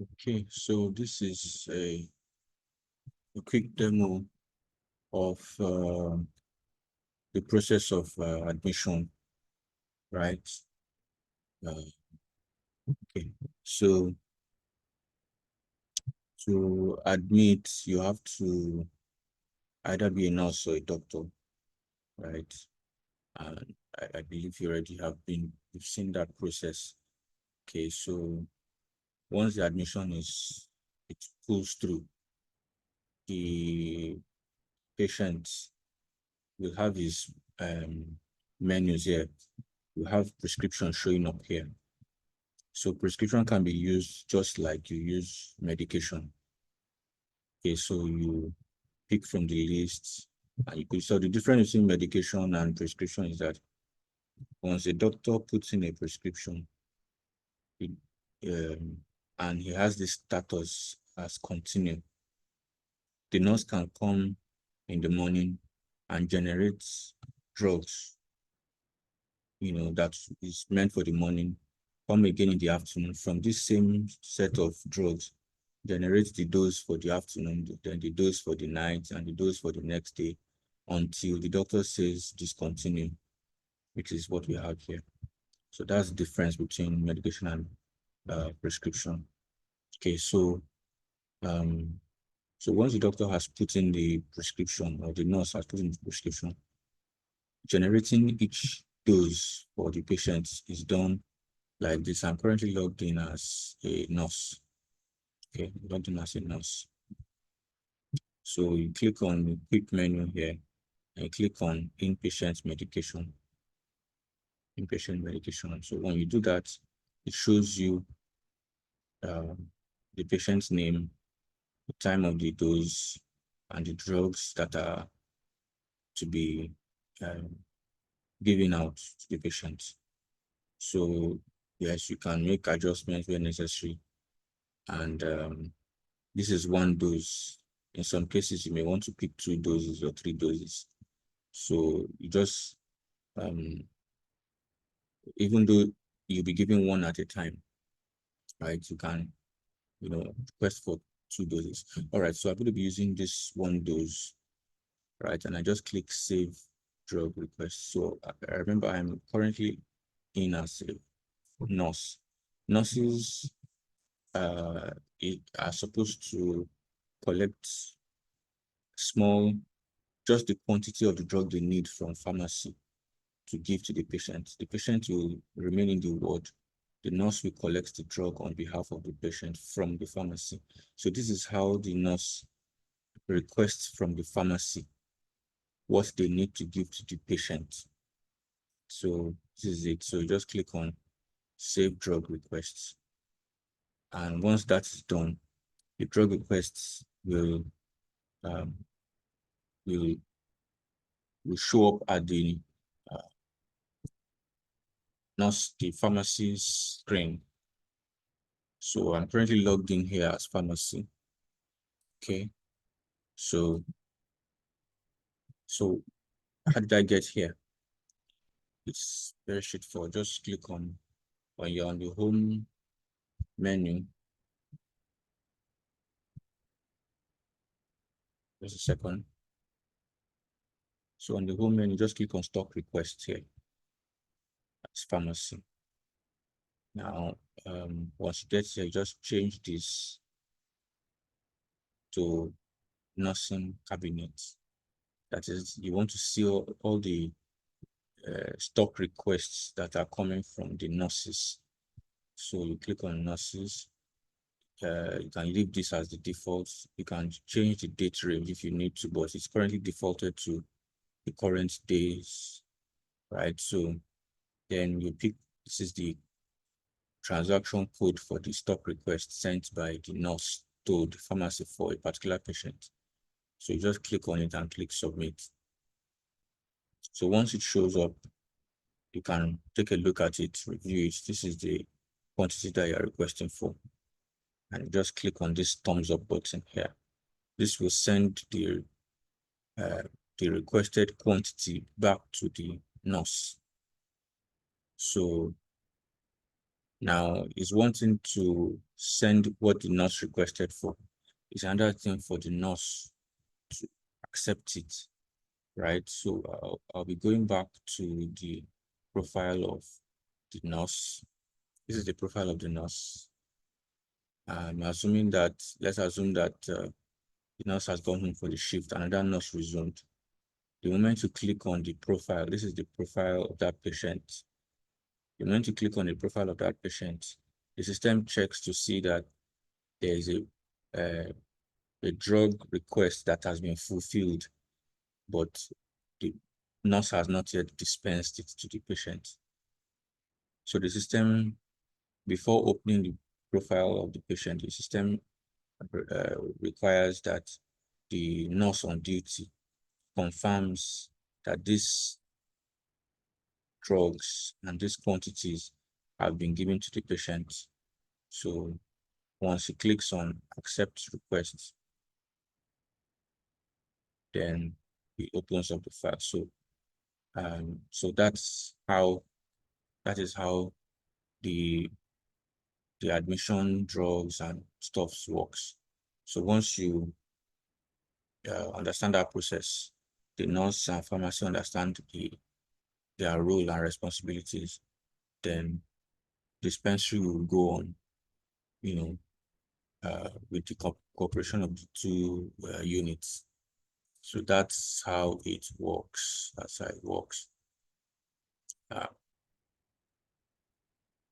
Okay, so this is a quick demo of the process of admission, right? Uh, okay, so to admit, you have to either be a nurse or a doctor, right? And I believe you already you've seen that process. Okay, so once the admission it pulls through, the patient will have his menus here. You have prescription showing up here. So prescription can be used just like you use medication. Okay, so you pick from the list and you could, so the difference between medication and prescription is that once a doctor puts in a prescription, it, and he has the status as continue, the nurse can come in the morning and generate drugs, that is meant for the morning, come again in the afternoon from this same set of drugs, generate the dose for the afternoon, then the dose for the night, and the dose for the next day until the doctor says discontinue, which is what we have here. So that's the difference between medication and prescription. Okay, um, so once the doctor has put in the prescription or the nurse has put in the prescription, generating each dose for the patient is done like this. I'm currently logged in as a nurse. Okay, logged in as a nurse. So you click on the quick menu here and click on inpatient medication. Inpatient medication. So when you do that, it shows you the patient's name, the time of the dose, and the drugs that are to be um, given out to the patient. So yes, you can make adjustments where necessary. And this is one dose. In some cases, you may want to pick 2 doses or 3 doses. So you just, um, even though you'll be giving one at a time, right? You can, request for 2 doses. All right, so I'm going to be using this one dose, right? And I just click save drug request. So I remember I'm currently in as a nurse. Nurses are supposed to collect small, just the quantity of the drug they need from pharmacy to give to the patient. The patient will remain in the ward. The nurse will collect the drug on behalf of the patient from the pharmacy. So this is how the nurse requests from the pharmacy what they need to give to the patient. So this is it. So you just click on save drug requests. And once that is done, the drug requests um, will, will show up at the the pharmacy screen. So I'm currently logged in here as pharmacy. Okay. So how did I get here? It's very straightforward. Just click on when you're on the home menu. Just a second. So on the home menu, just click on stock requests here. That's pharmacy. Now, once you get here, just change this to nursing cabinet. That is, you want to see all the stock requests that are coming from the nurses. So you click on nurses. You can leave this as the default. You can change the date range if you need to, but it's currently defaulted to the current days, right? So then you pick, this is the transaction code for the stock request sent by the nurse to the pharmacy for a particular patient. So you just click on it and click submit. So once it shows up, you can take a look at it, review it. This is the quantity that you're requesting for. And just click on this thumbs up button here. This will send the requested quantity back to the nurse. So Now, it's one thing to send what the nurse requested for. It's another thing for the nurse to accept it, right? So I'll be going back to the profile of the nurse. This is the profile of the nurse. I'm assuming that, let's assume that the nurse has gone home for the shift, another nurse resumed. The moment you click on the profile, this is the profile of that patient. The moment you click on the profile of that patient, the system checks to see that there is a drug request that has been fulfilled, but the nurse has not yet dispensed it to the patient. So the system, before opening the profile of the patient, the system requires that the nurse on duty confirms that these drugs and these quantities have been given to the patient. So once he clicks on accept request, then he opens up the file. So that is how the admission drugs and stuffs works. So once you understand that process, the nurse and pharmacy understand their role and responsibilities, then dispensary will go on, with the cooperation of the two units. So that's how it works. That's how it works.